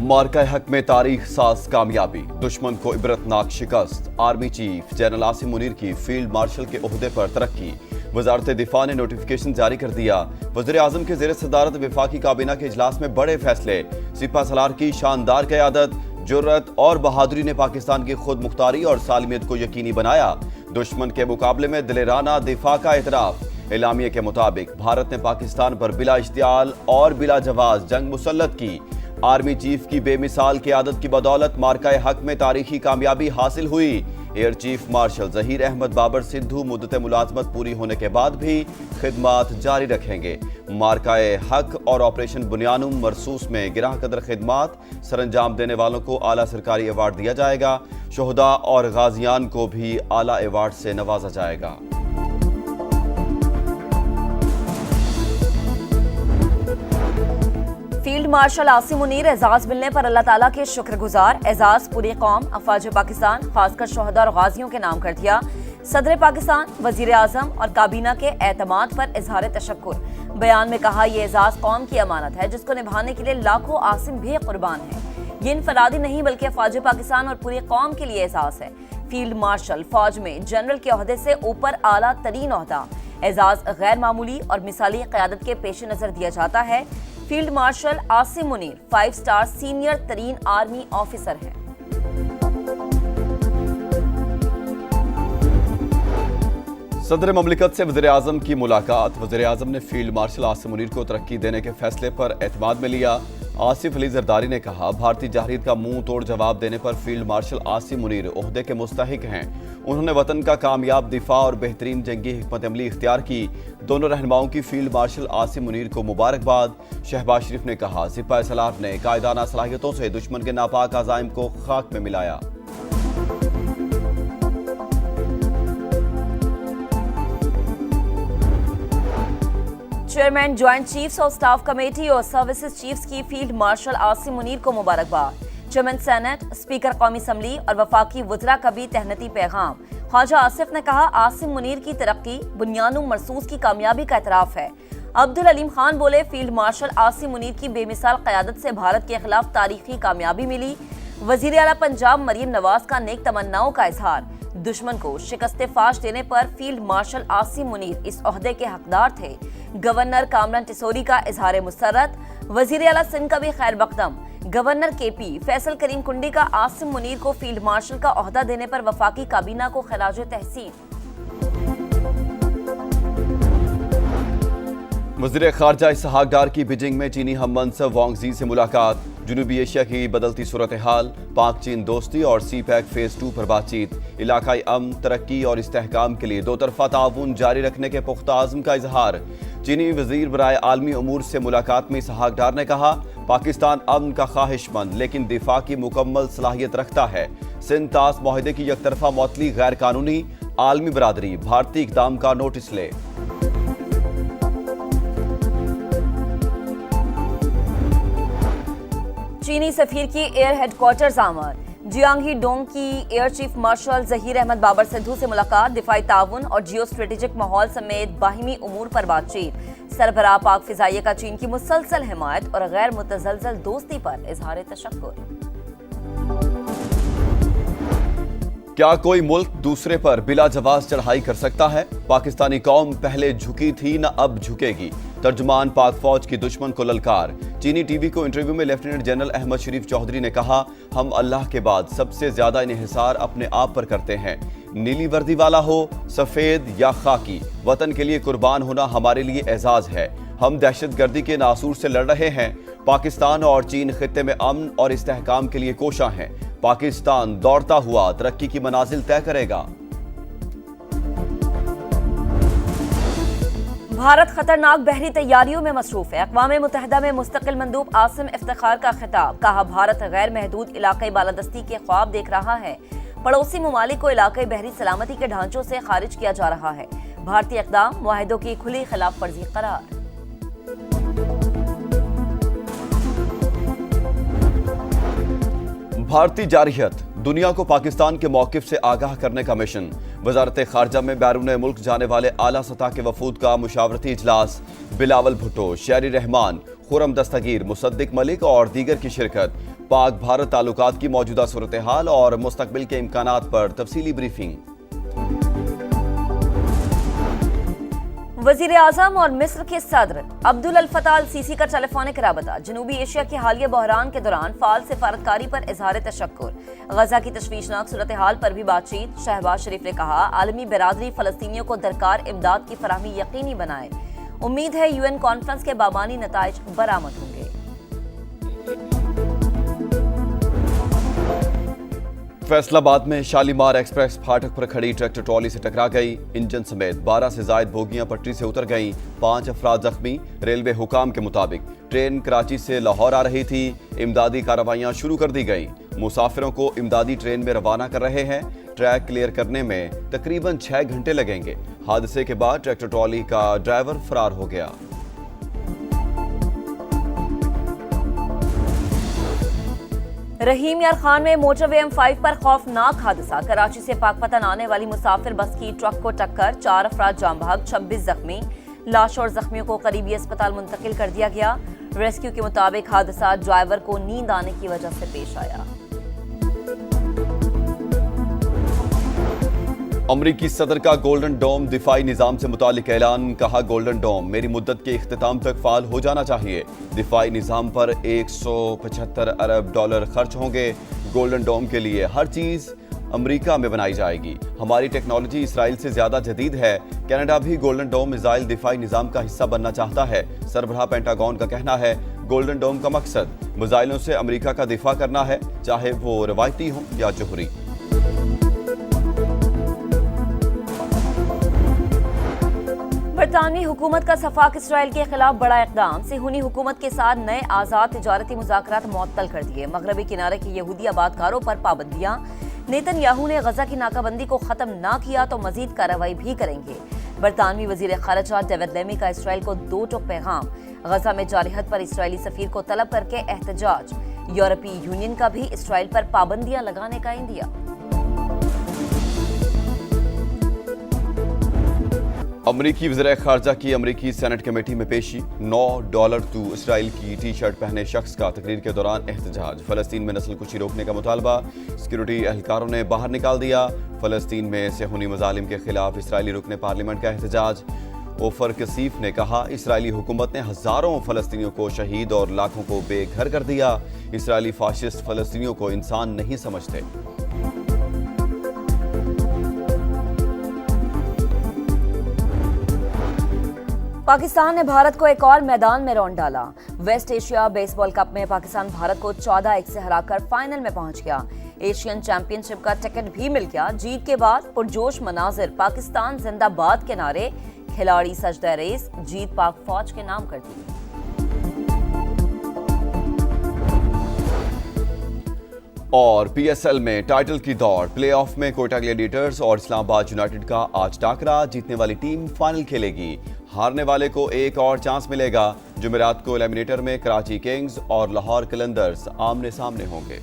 मार्का हक में तारीख साज कामयाबी, दुश्मन को इबरतनाक शिकस्त। Army chief general Asim Munir की फील्ड मार्शल के ओहदे पर तरक्की। वजारत दिफा ने नोटिफिकेशन जारी कर दिया। वज़ीर आज़म के ज़ेर सदारत वफाकी काबीना के इजलास में बड़े फैसले। सिपा सलार की शानदार क़यादत, जुर्रत और बहादुरी ने पाकिस्तान की खुद मुख्तारी और सालमियत को यकीनी बनाया। दुश्मन के मुकाबले में दिलेराना दिफा का एतराफ़। एलामिया के मुताबिक भारत ने पाकिस्तान पर बिला इश्तियाल और बिला जवाज जंग मुसल्लत की। आर्मी चीफ की बेमिसाल क़यादत की बदौलत मार्का हक में तारीखी कामयाबी हासिल हुई। Air chief marshal Zaheer Ahmed Babar Sidhu मुद्दत मुलाजमत पूरी होने के बाद भी खिदमात जारी रखेंगे। मार्का हक और ऑपरेशन बुनियानुम मरसूस में गिराह कदर खिदमात सरंजाम देने वालों को आला सरकारी अवार्ड दिया जाएगा। शोहदा और गाजियान को भी आला अवार्ड से नवाजा जाएगा। फील्ड मार्शल आसिम मुनीर एजाज मिलने पर अल्लाह ताला के शुक्रगुजार। एजाज पूरी कौम अफवाज पाकिस्तान खासकर शोहदा और गाजियों के नाम कर दिया। सदर पाकिस्तान, वजीर आजम और काबीना के एतमाद पर इजहार तशक्कुर। बयान में कहा, यह एजाज कौम की अमानत है जिसको निभाने के लिए लाखों आसिम भी कुर्बान है। ये इनफरादी नहीं बल्कि अफवाज पाकिस्तान और पूरी कौम के लिए एजाज है। फील्ड मार्शल फौज में जनरल के ओहदे से ऊपर आला तरीन ओहदा। एजाज गैर मामूली और मिसाली क़यादत के पेश नजर दिया जाता है। Field marshal Asim Munir 5 star senior तरीन आर्मी ऑफिसर हैं। सदर ममलिकत से वज़ीर आज़म की मुलाकात। वज़ीर आज़म ने फील्ड मार्शल आसिम मुनीर को तरक्की देने के फैसले पर एतमाद में लिया। आसिफ अली जरदारी ने कहा, भारतीय जहरीत का मुंह तोड़ जवाब देने पर फील्ड मार्शल आसिम मुनीर ओहदे के मुस्तहिक हैं। उन्होंने वतन का कामयाब दिफा और बेहतरीन जंगी हिकमत अमली इख्तियार की। दोनों रहनुमाओं की फील्ड मार्शल आसिम मुनीर को मुबारकबाद। शहबाज शरीफ ने कहा, सिपा सलार ने कायदाना सलाहियतों से दुश्मन के नापाक अज़ाइम को खाक में मिलाया। Chairman joint chiefs of staff committee और सर्विसेज चीफ्स की फील्ड मार्शल आसिम मुनीर को मुबारकबाद। चेयरमैन सेनेट, स्पीकर कौमी असम्बली और वफाकी वज़रा का भी तहनीती पैगाम। ख्वाजा आसिफ ने कहा, आसिम मुनीर की तरक्की बुनियानुम मरसूस की कामयाबी का एतराफ़ है। अब्दुल अलीम खान बोले, फील्ड मार्शल आसिम मुनीर की बेमिसाल क़यादत से भारत के खिलाफ तारीखी कामयाबी मिली। वज़ीर आला पंजाब मरीम नवाज का नेक तमन्नाओं का इजहार। दुश्मन को शिकस्त फाश देने पर फील्ड मार्शल आसिम मुनीर इस ओहदे के हकदार थे। गवर्नर कामरान टिसोरी का इजहार मुसर्रत। वज़ीर आला सिंध का भी खैर मकदम। गवर्नर केपी फैसल करीम कुंडी का आसिम मुनीर को फील्ड मार्शल का ओहदा देने पर वफाकी काबीना को खराज तहसीन। वज़ीर ख़ारजा इसहाक़ डार की बीजिंग में चीनी हम मनसब वांग ज़ी से मुलाकात। जनूबी एशिया की बदलती सूरत हाल, पाक चीन दोस्ती और सी पैक फेज़ 2 पर बातचीत। इलाकाई अमन, तरक्की और इस्तेहकाम के लिए दो तरफ़ा ताउन जारी रखने के पुख्ता आज़म का इजहार। चीनी वज़ीर बराए आलमी अमूर से मुलाकात में इसहाक़ डार ने कहा, पाकिस्तान अमन का ख्वाहिशमंद लेकिन दिफा की मुकम्मल सलाहियत रखता है। सिंध तास माहिदे की यकतरफा मअतली गैर कानूनी। आलमी बरादरी भारतीय इक़दाम का नोटिस ले। चीनी सफीर की एयर हेडक्वार्टर्स आमद। जियांगी डोंग की air chief marshal Zaheer Ahmed Babar Sidhu से मुलाकात। दिफाई ताउन और जियो स्ट्रेटेजिक माहौल समेत बाहिमी उमूर पर बातचीत। सरबराह पाक फिजाइया का चीन की मुसलसल हिमायत और गैर मुतज़लज़ल दोस्ती पर इजहार तशक्कुर। क्या कोई मुल्क दूसरे पर बिला जवाज चढ़ाई कर सकता है? पाकिस्तानी कौम पहले झुकी थी न अब झुकेगी। तर्जुमान पाक फौज की दुश्मन को ललकार। चीनी टीवी को इंटरव्यू में लेफ्टिनेंट जनरल अहमद शरीफ चौधरी ने कहा, हम अल्लाह के बाद सबसे ज्यादा इन्हिसार अपने आप पर करते हैं। नीली वर्दी वाला हो, सफेद या खाकी, वतन के लिए कुर्बान होना हमारे लिए एजाज है। हम दहशतगर्दी के नासूर से लड़ रहे हैं। पाकिस्तान और चीन खित्ते में अमन और इस्तेहकाम के लिए कोशा हैं। पाकिस्तान दौड़ता हुआ तरक्की की मनाजिल तय करेगा। भारत खतरनाक बहरी तैयारियों में मसरूफ है। अक़वाम मुत्तहिदा में मुस्तकिल मंदूब आसिम इफ्तिखार का खिताब। कहा, भारत गैर महदूद इलाक़ाई बालादस्ती के ख्वाब देख रहा है। पड़ोसी ममालिक को इलाक़ाई बहरी सलामती के ढांचों से खारिज किया जा रहा है। भारतीय इक़दाम मुआहिदों की खुली खिलाफ वर्जी करार। भारतीय जारहियत, दुनिया को पाकिस्तान के मौक़िफ़ से आगाह करने का मिशन। वज़ारत ख़ारजा में बैरून मुल्क जाने वाले आला सतह के वफूद का मुशावरती इजलास। बिलावल भुट्टो, शहरी रहमान, खुरम दस्तगीर, मुसद्दिक मलिक और दीगर की शिरकत। पाक भारत ताल्लुकात की मौजूदा सूरत हाल और मुस्तकबिल के इम्कानात पर तफसीली ब्रीफिंग। वजीर आजम और मिस्र के सदर अब्दुल अल फताह अल सीसी का टेलीफोनिक राबता। जनूबी एशिया के हालिया बहरान के दौरान फाल सिफारतकारी पर इजहार तशक्कुर। गजा की तशवीशनाक सूरत हाल पर भी बातचीत। शहबाज शरीफ ने कहा आलमी बिरादरी फलस्तीनियों को दरकार इमदाद की फराहमी यकीनी बनाए। उम्मीद है यूएन कॉन्फ्रेंस के बामानी नताइज बरामद होंगे। फैसलाबाद में शालीमार एक्सप्रेस फाटक पर खड़ी ट्रैक्टर ट्रॉली से टकरा गई। इंजन समेत 12 से जायद बोगियां पटरी से उतर गईं। 5 अफराद जख्मी। रेलवे हुकाम के मुताबिक ट्रेन कराची से लाहौर आ रही थी। इमदादी कार्रवाइयां शुरू कर दी गईं। मुसाफिरों को इमदादी ट्रेन में रवाना कर रहे हैं। ट्रैक क्लियर करने में तकरीबन 6 घंटे लगेंगे। हादसे के बाद ट्रैक्टर ट्रॉली का ड्राइवर फरार हो गया। रहीम यार खान में मोटरवे M5 पर खौफनाक हादसा। कराची से पाकपतन आने वाली मुसाफिर बस की ट्रक को टक्कर। 4 अफराद जाम बहक, 26 जख्मी। लाश और जख्मियों को करीबी अस्पताल मुंतकिल कर दिया गया। रेस्क्यू के मुताबिक हादसा ड्राइवर को नींद आने की वजह से पेश आया। अमरीकी सदर का गोल्डन डोम दिफाई निज़ाम से मुतालिक ऐलान। कहा गोल्डन डोम मेरी मुद्दत के इख्तिताम तक फाल हो जाना चाहिए। दिफाई निज़ाम पर 175 अरब डॉलर खर्च होंगे। गोल्डन डोम के लिए हर चीज़ अमरीका में बनाई जाएगी। हमारी टेक्नोलॉजी इसराइल से ज़्यादा जदीद है। कनाडा भी गोल्डन डोम मिसाइल दिफाई निज़ाम का हिस्सा बनना चाहता है। सरबराह पेंटागन का कहना है गोल्डन डोम का मकसद मिसाइलों से अमरीका का दिफा करना है, चाहे वो रवायती हो या जोहरी। बरतानवी हुकूमत का सफाक इसराइल के खिलाफ बड़ा इकदाम। सिहूनी हुकूमत के साथ नए आज़ाद तिजारती मुज़ाकरात मुअत्तल कर दिए। मगरबी किनारे के यहूदी आबादकारों पर पाबंदियां। नेतन्याहू ने गजा की नाकाबंदी को खत्म ना किया तो मजीद कार्रवाई भी करेंगे। बरतानवी वजीर खारजा डेविड लेमी का इसराइल को 2 टोक पैगाम। गजा में जारी हद पर इसराइली सफीर को तलब करके एहतजाज। यूरोपीय यूनियन का भी इसराइल पर पाबंदियां लगाने का इंदिया। अमरीकी वज़ीर ख़ारजा की अमरीकी सेनेट कमेटी में पेशी। $9 टू इसराइल की टी शर्ट पहने शख्स का तकरीर के दौरान एहतजाज। फ़लस्तीन में नस्ल कुशी रोकने का मुतालबा। सिक्योरिटी एहलकारों ने बाहर निकाल दिया। फ़लस्तीन में सिहूनी मज़ालिम के खिलाफ इसराइली रुकने पार्लियामेंट का एहतजाज। ओफर कसीफ ने कहा इसराइली हुकूमत ने हज़ारों फ़लस्तीनियों को शहीद और लाखों को बेघर कर दिया। इसराइली फाशिस्ट फ़लस्तीनियों को इंसान नहीं समझते। पाकिस्तान ने भारत को एक और मैदान में रौंद डाला। वेस्ट एशिया बेसबॉल कप में पाकिस्तान भारत को 14-1 से हराकर फाइनल में पहुंच गया। एशियन चैंपियनशिप का टिकट भी मिल गया। जीत के बाद पुरजोश मनाजिर। पाकिस्तान जिंदाबाद के नारे। खिलाड़ी सजदा रेस। जीत पाक फौज के नाम कर दी। और PSL में टाइटल की दौड़। प्लेऑफ में कोयटा ग्लैडिएटर्स और इस्लामाबाद यूनाइटेड का आज टाकरा। जीतने वाली टीम फाइनल खेलेगी। हारने वाले को एक और चांस मिलेगा। जुमेरात को एलिमिनेटर में कराची किंग्स और लाहौर कलंदर्स आमने सामने होंगे।